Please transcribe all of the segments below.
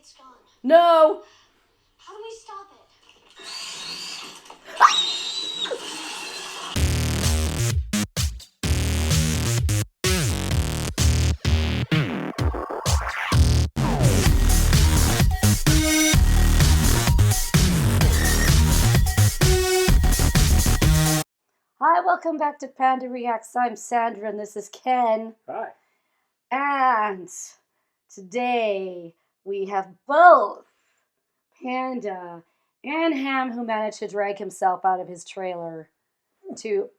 It's gone. No! How do we stop it? Hi, welcome back to Panda Reacts. I'm Sandra and this is Ken. Hi. And today we have both Panda and Ham, who managed to drag himself out of his trailer to...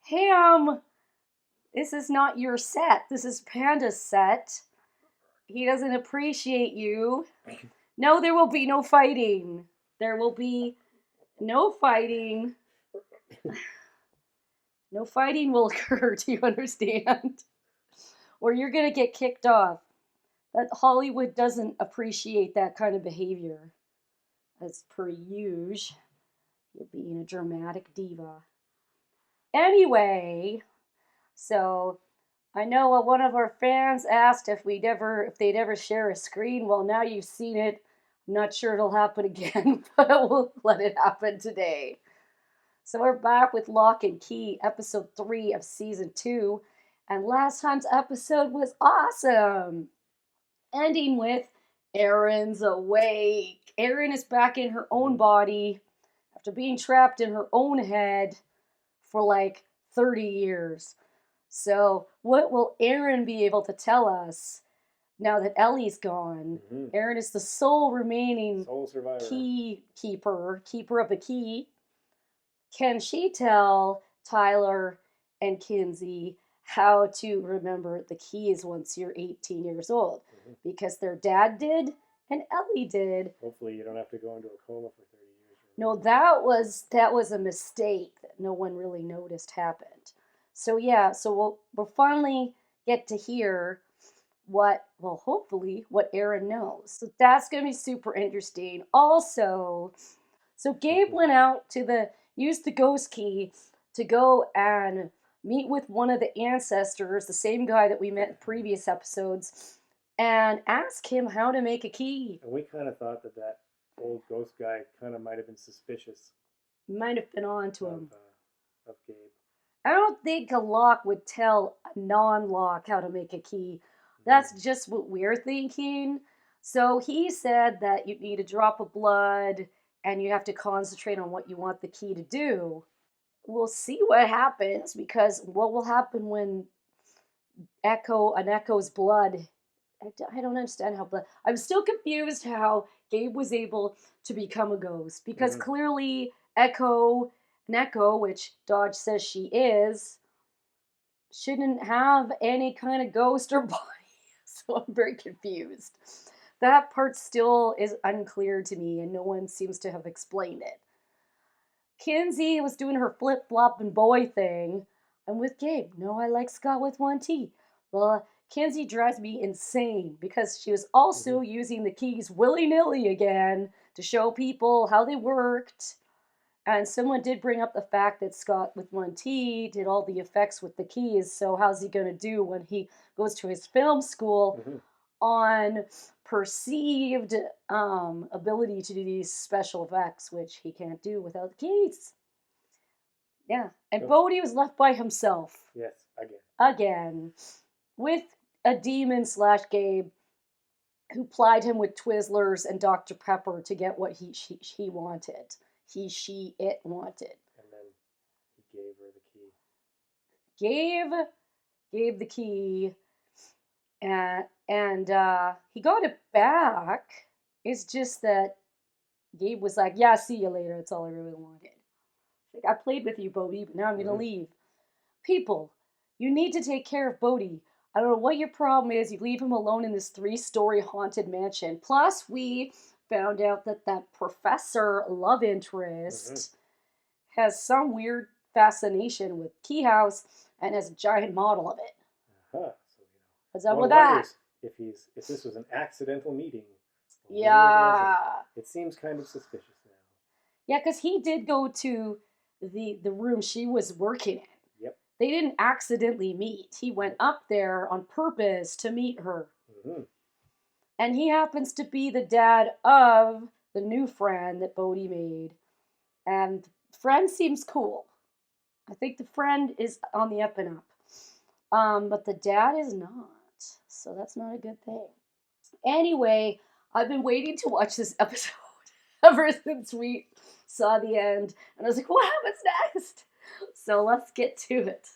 Ham, this is not your set. This is Panda's set. He doesn't appreciate you. No, there will be no fighting. There will be no fighting. No fighting will occur, do you understand? Or you're going to get kicked off. That Hollywood doesn't appreciate that kind of behavior. As per usual, you're being a dramatic diva. Anyway, so I know one of our fans asked if they'd ever share a screen. Well, now you've seen it. I'm not sure it'll happen again, but we'll let it happen today. So we're back with Locke and Key, episode 3 of season 2. And last time's episode was awesome. Ending with Erin's awake. Erin is back in her own body after being trapped in her own head for like 30 years. So what will Erin be able to tell us now that Ellie's gone? Mm-hmm. Erin is the sole remaining survivor. keeper of the key. Can she tell Tyler and Kinsey how to remember the keys once you're 18 years old? Mm-hmm. Because their dad did and Ellie did. Hopefully you don't have to go into a coma for 30 years. No, that was a mistake that no one really noticed happened. So yeah, so we'll finally get to hear hopefully what Erin knows. So that's going to be super interesting. Also, so Gabe went out to use the ghost key to go and meet with one of the ancestors, the same guy that we met in previous episodes, and ask him how to make a key. And we kind of thought that old ghost guy kind of might have been suspicious. Might have been on to him. Of Gabe. I don't think a Locke would tell a non-Locke how to make a key. That's just what we're thinking. So he said that you need a drop of blood and you have to concentrate on what you want the key to do. We'll see what happens, because what will happen when Echo's blood... I don't understand how blood... I'm still confused how Gabe was able to become a ghost, because clearly Echo, which Dodge says she is, shouldn't have any kind of ghost or body. So I'm very confused. That part still is unclear to me, and no one seems to have explained it. Kinsey was doing her flip-flopping boy thing. I'm with Gabe. No, I like Scott with one T. Well, Kinsey drives me insane because she was also using the keys willy-nilly again to show people how they worked. And someone did bring up the fact that Scott with one T did all the effects with the keys, so how's he going to do when he goes to his film school on perceived ability to do these special effects, which he can't do without the keys. Yeah, and Bode was left by himself. Yes, Again, with a demon / Gabe who plied him with Twizzlers and Dr. Pepper to get what he wanted. It wanted. And then he gave her the key. Gave the key, and he got it back. It's just that Gabe was like, yeah, see you later. That's all I really wanted. Like, I played with you, Bode, but now I'm going to leave. People, you need to take care of Bode. I don't know what your problem is. You leave him alone in this 3-story haunted mansion. Plus, we found out that professor love interest has some weird fascination with Key House and has a giant model of it. What's up with that? If this was an accidental meeting. Yeah. It seems kind of suspicious now. Yeah, because he did go to the room she was working in. Yep. They didn't accidentally meet. He went up there on purpose to meet her. Mm-hmm. And he happens to be the dad of the new friend that Bode made. And the friend seems cool. I think the friend is on the up and up. But the dad is not. So that's not a good thing. Anyway, I've been waiting to watch this episode ever since we saw the end. And I was like, what happens next? So let's get to it.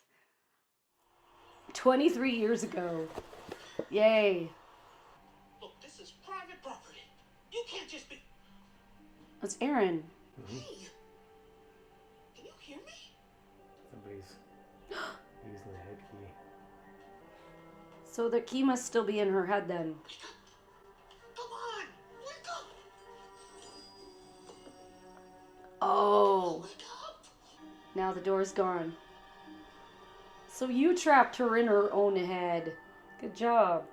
23 years ago. Yay. Look, this is private property. You can't just be... That's Erin. Hey, can you hear me? Somebody's using the head key. So the key must still be in her head then. Come on, wake up! Oh. Wake up! Now the door's gone. So you trapped her in her own head. Good job.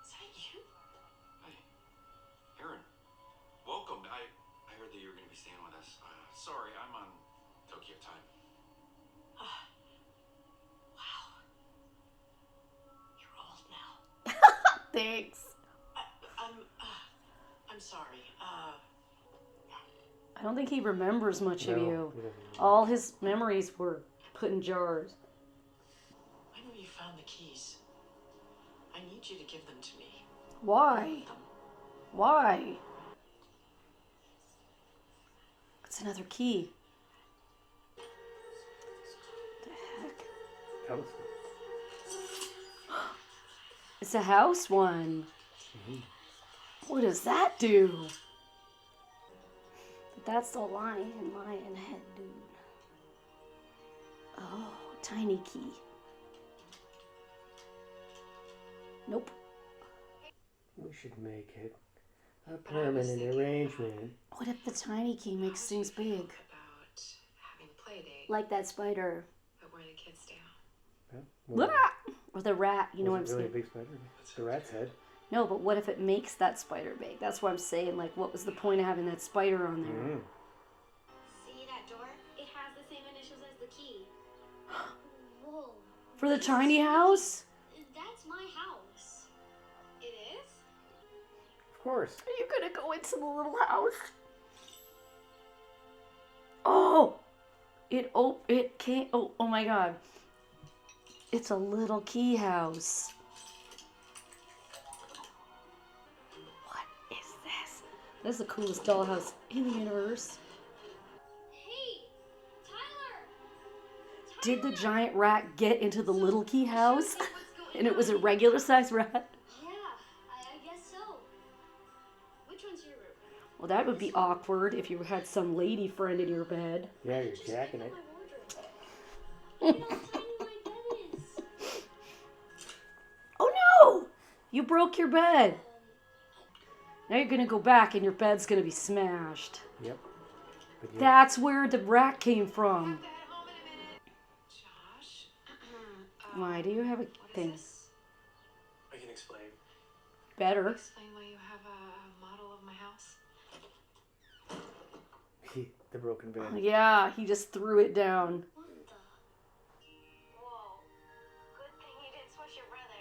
Is that you? Hey, Erin. Welcome. I heard that you were going to be staying with us. Sorry, I'm on Tokyo time. Wow. You're old now. Thanks. I'm sorry. I don't think he remembers much of No, you. he doesn't. All his memories were put in jars. I know you found the keys. I need you to give them to me. Why? Why? It's another key. What the heck? House. It's a house one. Mm-hmm. What does that do? But that's the lion head dude. Oh, tiny key. Nope. We should make it a permanent arrangement. What if the tiny key makes things big? About having a play date, Like that spider. but where the kids stay out. Well, Or the rat, you know what I'm was it really saying? a big spider? The rat's head. No, but what if it makes that spider big? That's what I'm saying. Like, what was the point of having that spider on there? Mm-hmm. See that door? It has the same initials as the key. Whoa. For the tiny house? That's my house. It is? Of course. Are you gonna go into the little house? Oh! It can't. Oh my god. It's a little key house. What is this? This is the coolest dollhouse in the universe. Hey, Tyler! Did the giant rat get into the little key house? And it was a regular sized rat? Yeah, I guess so. Which one's your room? Well, that would be awkward if you had some lady friend in your bed. Yeah, you're jacking it. Look at how tiny my bed is. Oh no! You broke your bed. Now you're gonna go back and your bed's gonna be smashed. Yep. But yeah, That's where the rat came from. Head home in a minute. Josh? Why do you have a What is thing? this? I can explain. Better. Explain why you have a model of my house. the broken bed. Yeah, he just threw it down. What the? Whoa. Good thing you didn't smush your brother.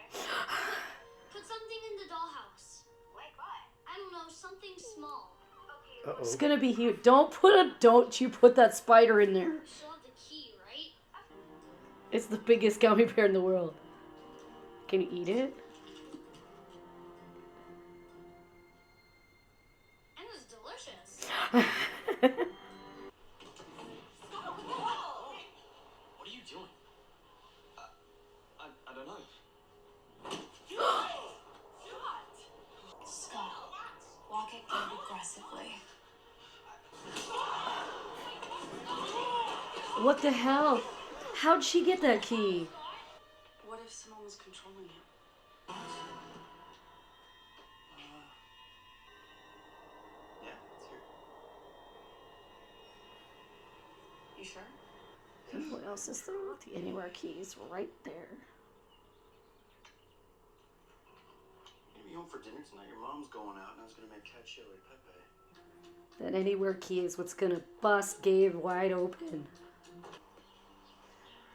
Put something in the dollhouse. Like what? I don't know, something small. Okay. Uh-oh. It's gonna be huge. Don't you put that spider in there. You still have the key, right? It's the biggest gummy bear in the world. Can you eat it? And it's delicious. What are you doing? I don't know. Stop. Walk at Gabe aggressively. What the hell? How'd she get that key? What if someone was controlling him? Yeah, it's here. You sure? And what else is there? The anywhere keys right there. You're gonna be home for dinner tonight. Your mom's going out, and I was gonna make cacio e pepe. That anywhere key is what's gonna bust Gabe wide open.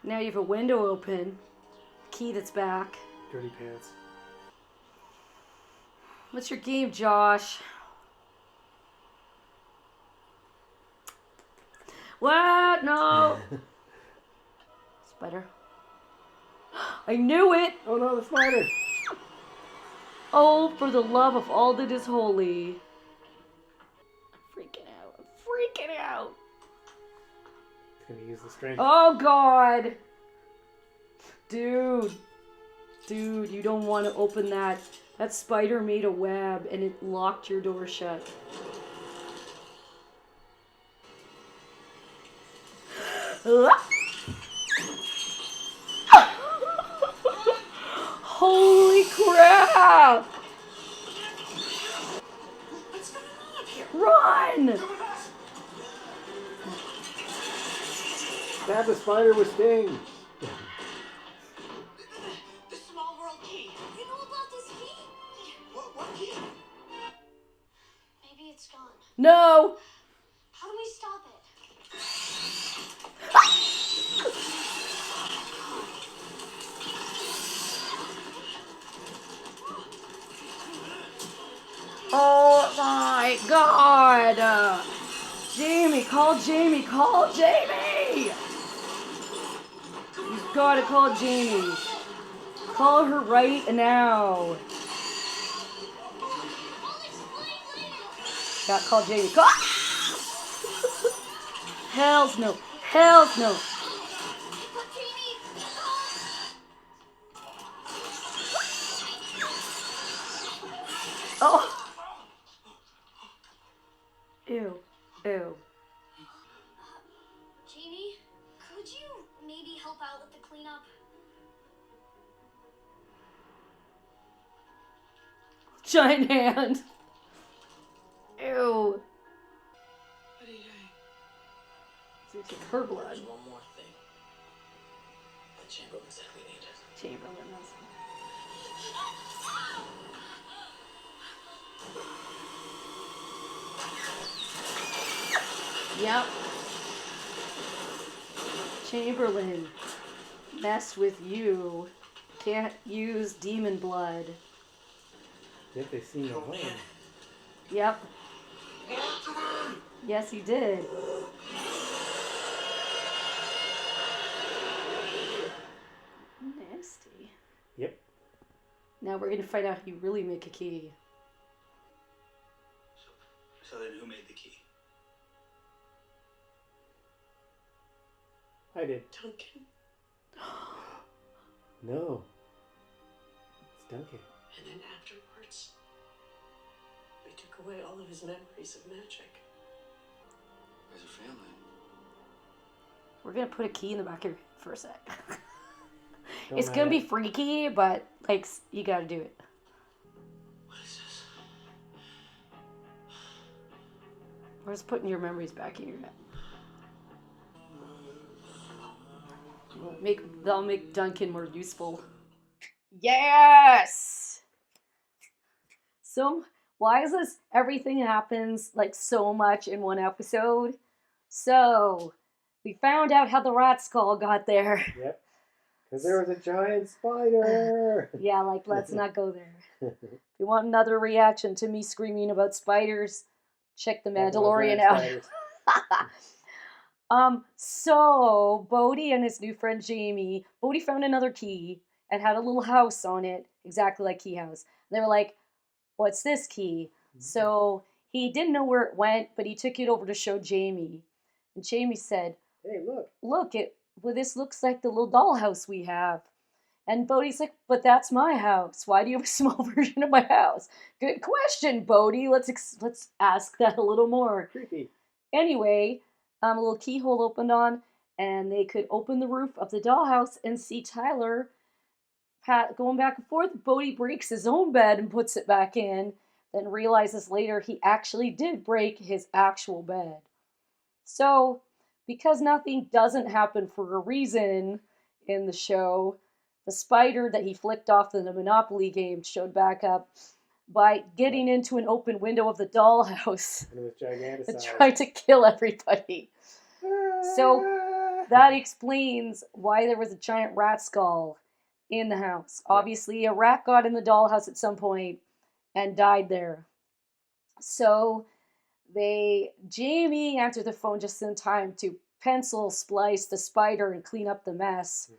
Now you have a window open. Key that's back. Dirty pants. What's your game, Josh? What? No. Spider. I knew it. Oh no, the spider. Oh, for the love of all that is holy. I'm freaking out. It's gonna use the strength. Oh, God. Dude, you don't want to open that. That spider made a web and it locked your door shut. Holy crap! What's going on up here? Run! Stab the spider with sting. The small world key. You know about this key? What key? Maybe it's gone. No! How do we stop it? Oh my God! Jamie, call Jamie! Call Jamie! You've got to call Jamie. Call her right now. I'll explain later. Got call Jamie. Call. Hells no. Hells no. But Jamie, Oh. Ew. Ew. Jamie, could you maybe help out with the cleanup? Giant hand. Ew. What do you So you take her blood. There's one more thing. The Chamberlain said we needed. Chamberlain. Yep. Chamberlain. Mess with you. Can't use demon blood. Yet they seem to win. Yep. Yes, he did. Nasty. Yep. Now we're gonna find out how you really make a key. So then who made the key? I did. Duncan. No. It's Duncan. And then afterwards, we took away all of his memories of magic. As a family. We're gonna put a key in the back of your head for a sec. Don't It's gonna matter. be freaky, but like you gotta do it. What is this? We're just putting your memories back in your head. That'll make Duncan more useful. Yes! So, why is this everything happens like so much in one episode? So, we found out how the rat skull got there. Yep. Because there was a giant spider. Yeah, like, let's not go there. If you want another reaction to me screaming about spiders, check The Mandalorian out. So Bode and his new friend Jamie, Bode found another key and had a little house on it, exactly like Key House. And they were like, "What's this key?" Mm-hmm. So he didn't know where it went, but he took it over to show Jamie. And Jamie said, Hey, look. "Look, this looks like the little dollhouse we have." And Bode's like, "But that's my house. Why do you have a small version of my house?" Good question, Bode. Let's ask that a little more. Creepy. Anyway, a little keyhole opened on, and they could open the roof of the dollhouse and see Tyler going back and forth. Bode breaks his own bed and puts it back in, then realizes later he actually did break his actual bed. So, because nothing doesn't happen for a reason in the show, the spider that he flicked off in the Monopoly game showed back up by getting into an open window of the dollhouse And it was gigantic. and tried to kill everybody. So that explains why there was a giant rat skull in the house. Yeah. Obviously, a rat got in the dollhouse at some point and died there. So Jamie answered the phone just in time to pencil splice the spider and clean up the mess.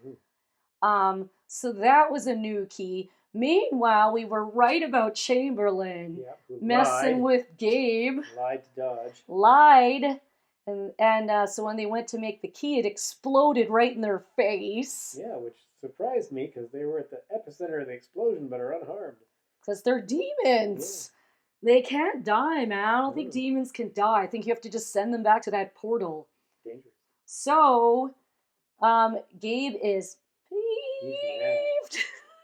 So that was a new key. Meanwhile, we were right about Chamberlain who messing lied, with Gabe. lied to Dodge. Lied. And so when they went to make the key, it exploded right in their face. Yeah, which surprised me because they were at the epicenter of the explosion but are unharmed. Because they're demons. Yeah. They can't die, man. I don't think demons can die. I think you have to just send them back to that portal. Dangerous. So, Gabe is peeved.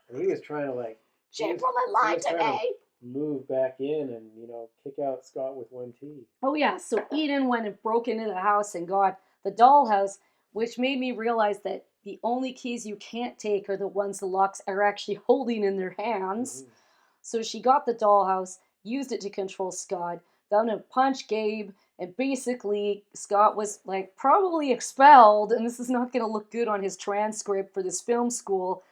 And he was trying to Chamberlain lied to me. Move back in and, kick out Scott with one T. Oh, yeah. So Eden went and broke into the house and got the dollhouse, which made me realize that the only keys you can't take are the ones the Locks are actually holding in their hands. Mm-hmm. So she got the dollhouse, used it to control Scott, gonna punch Gabe, and basically Scott was probably expelled, and this is not gonna look good on his transcript for this film school.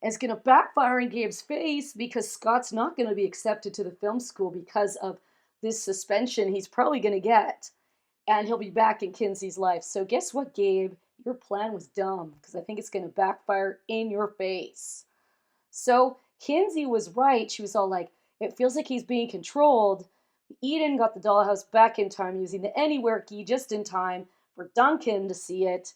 And it's going to backfire in Gabe's face because Scott's not going to be accepted to the film school because of this suspension he's probably going to get. And he'll be back in Kinsey's life. So guess what, Gabe? Your plan was dumb because I think it's going to backfire in your face. So Kinsey was right. She was all like, it feels like he's being controlled. Eden got the dollhouse back in time using the anywhere key just in time for Duncan to see it,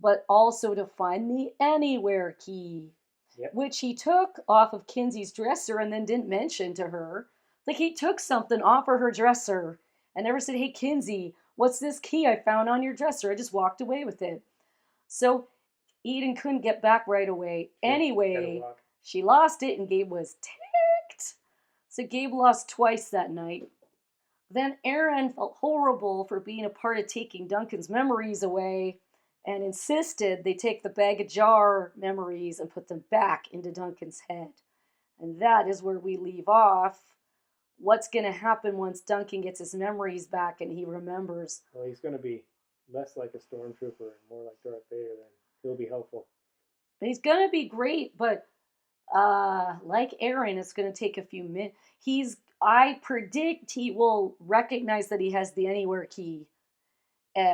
but also to find the anywhere key. Yep. Which he took off of Kinsey's dresser and then didn't mention to her. He took something off of her dresser and never said, hey, Kinsey, what's this key I found on your dresser? I just walked away with it. So Eden couldn't get back right away. Anyway, she lost it and Gabe was ticked. So Gabe lost twice that night. Then Erin felt horrible for being a part of taking Duncan's memories away and insisted they take the bag of jar memories and put them back into Duncan's head. And that is where we leave off. What's going to happen once Duncan gets his memories back and he remembers? Well, he's going to be less like a stormtrooper and more like Darth Vader then. He'll be helpful. He's going to be great, but like Erin, it's going to take a few minutes. I predict he will recognize that he has the anywhere key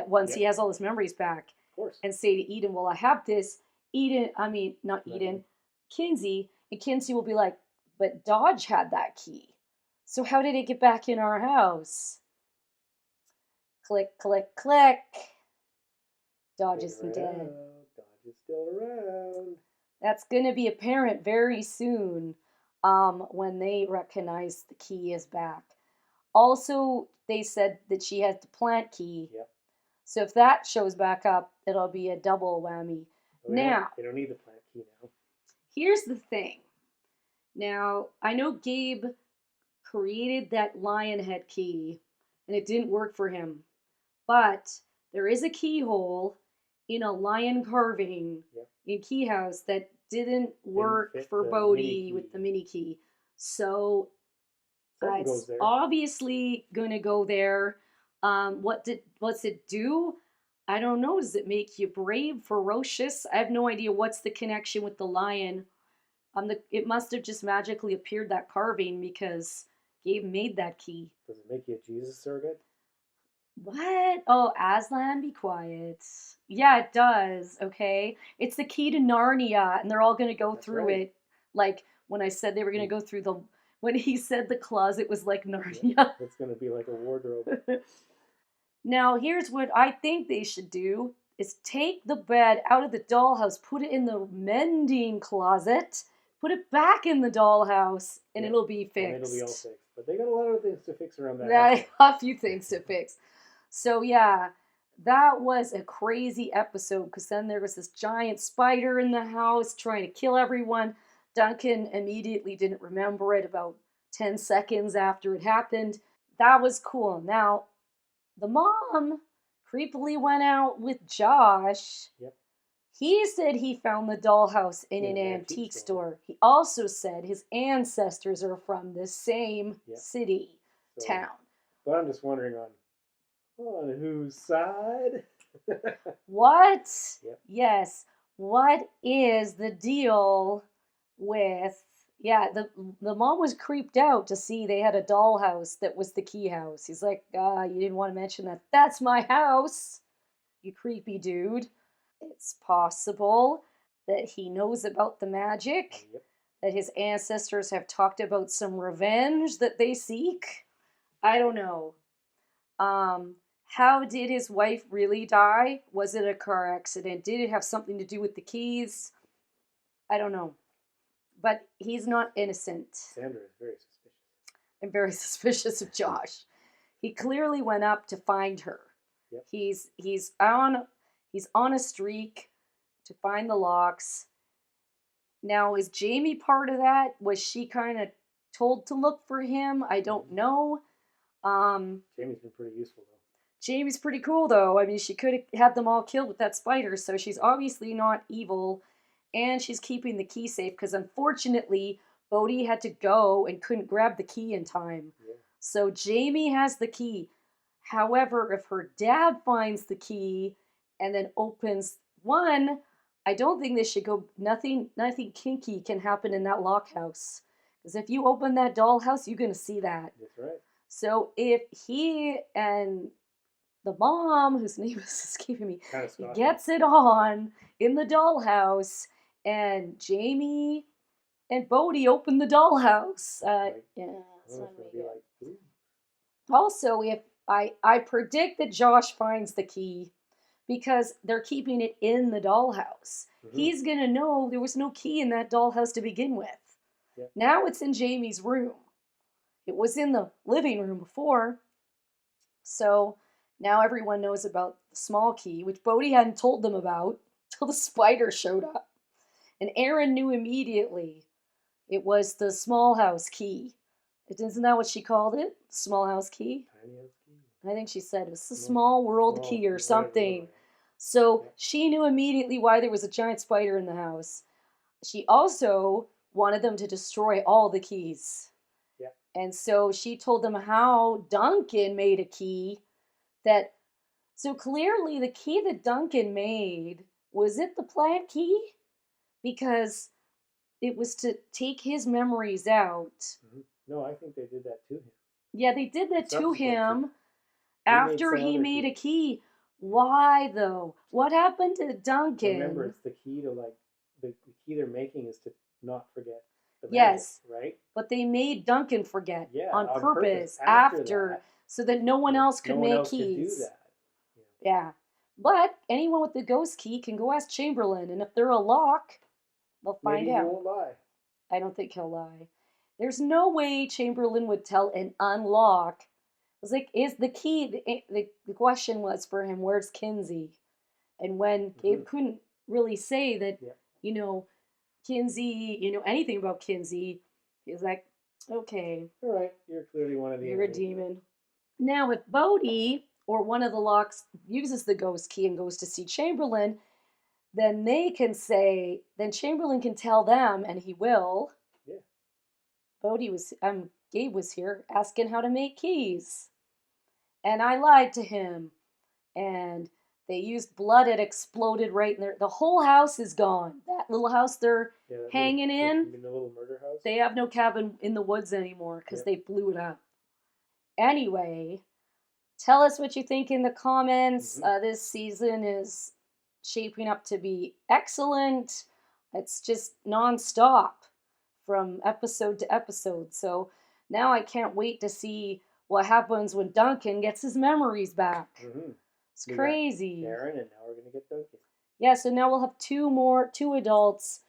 once he has all his memories back. And say to Eden, well, I have this. Kinsey. And Kinsey will be like, but Dodge had that key. So how did it get back in our house? Click, click, click. Dodge isn't dead. Dodge is still around. That's going to be apparent very soon when they recognize the key is back. Also, they said that she has the plant key. Yep. So if that shows back up, it'll be a double whammy. Now, they don't need the plant key now. Here's the thing. Now, I know Gabe created that lion head key, and it didn't work for him. But there is a keyhole in a lion carving in Key House that didn't work for Bode with the mini key. So it's obviously going to go there. What's it do? I don't know. Does it make you brave, ferocious? I have no idea what's the connection with the lion. It must have just magically appeared, that carving, because Gabe made that key. Does it make you a Jesus surrogate? What? Oh, Aslan, be quiet. Yeah, it does, okay? It's the key to Narnia, and they're all going to go through it. Like, when I said they were going to go through when he said the closet was like Narnia. It's going to be like a wardrobe. Now, here's what I think they should do, is take the bed out of the dollhouse, put it in the mending closet, put it back in the dollhouse, and it'll be fixed. And it'll be all fixed. But they got a lot of things to fix around that house. A few things to fix. So, yeah, that was a crazy episode, because then there was this giant spider in the house trying to kill everyone. Duncan immediately didn't remember it about 10 seconds after it happened. That was cool. Now, the mom creepily went out with Josh. Yep. He said he found the dollhouse in an antique store. He also said his ancestors are from the same town. But I'm just wondering on whose side? What? Yep. Yes. What is the deal with? Yeah, the mom was creeped out to see they had a dollhouse that was the key house. He's like, you didn't want to mention that. That's my house, you creepy dude. It's possible that he knows about the magic, Yep. that his ancestors have talked about some revenge that they seek. I don't know. How did his wife really die? Was it a car accident? Did it have something to do with the keys? I don't know. But he's not innocent. Sandra is very suspicious. I'm very suspicious of Josh. He clearly went up to find her. Yep. He's on a streak to find the Locks. Now, is Jamie part of that? Was she kind of told to look for him? I don't know. Jamie's been pretty useful, though. Jamie's pretty cool, though. I mean, she could have had them all killed with that spider, so she's obviously not evil, and she's keeping the key safe, because unfortunately, Bode had to go and couldn't grab the key in time. Yeah. So Jamie has the key. However, if her dad finds the key and then opens one, I don't think they should go. Nothing kinky can happen in that Locke house. Because if you open that dollhouse, you're going to see that. That's right. So if he and the mom, whose name is escaping me, Kind of Scottish. gets it on in the dollhouse, and Jamie and Bode open the dollhouse, yeah, it's not It's really gonna be good. like, ooh. Also, if I predict that Josh finds the key because they're keeping it in the dollhouse. Mhm. He's gonna know there was no key in that dollhouse to begin with. Yep. Now it's in Jamie's room. It was in the living room before. So now everyone knows about the small key, which Bode hadn't told them about till the spider showed up. And Erin knew immediately it was the small house key. Isn't that what she called it? The small house key? Tiny house key. I think she said it was the small world key or something. So she knew immediately why there was a giant spider in the house. She also wanted them to destroy all the keys. Yeah. And so she told them how Duncan made a key that. So clearly the key that Duncan made, was it the plant key? Because it was to take his memories out. Mm-hmm. No, I think they did that to him. Yeah, they did that to him after he made a key. key. Why though? What happened to Duncan? Remember, it's the key to the key they're making is to not forget the magic, yes, right? But they made Duncan forget on purpose after that, so that no one else could make keys. Could do that. Yeah. But anyone with the ghost key can go ask Chamberlain, and if they're a Locke, they'll find out. Maybe he won't lie. I don't think he'll lie. There's no way Chamberlain would tell an unlock. It was like, is the key, the question was for him, where's Kinsey? And when Gabe couldn't really say that, Kinsey, anything about Kinsey, he was like, okay. All right, you're clearly one of the You're a demon. Now, if Bode or one of the Locks uses the ghost key and goes to see Chamberlain, then they can say, then Chamberlain can tell them, and he will. Yeah. Gabe was here asking how to make keys. And I lied to him. And they used blood, it exploded right in there. The whole house is gone. That little house they're hanging in. The little murder house? They have no cabin in the woods anymore because they blew it up. Anyway, tell us what you think in the comments. This season is shaping up to be excellent. It's just non-stop from episode to episode. So now I can't wait to see what happens when Duncan gets his memories back. It's crazy. Erin, and now we're going to get Duncan. Yeah, so now we'll have two adults.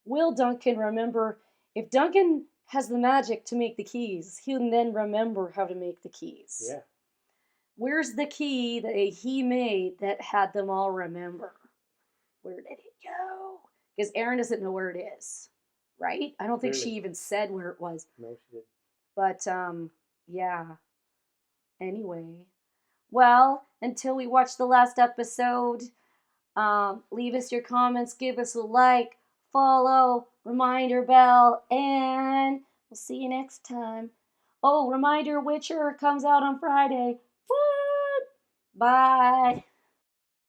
Will Duncan remember? If Duncan has the magic to make the keys, he'll then remember how to make the keys. Yeah. Where's the key that he made that had them all remember? Where did it go? Because Erin doesn't know where it is, right? I don't think she even said where it was. No, she didn't. But, yeah. Anyway. Well, until we watch the last episode, leave us your comments, give us a like, follow, reminder bell, and we'll see you next time. Oh, reminder, Witcher comes out on Friday. What? Bye.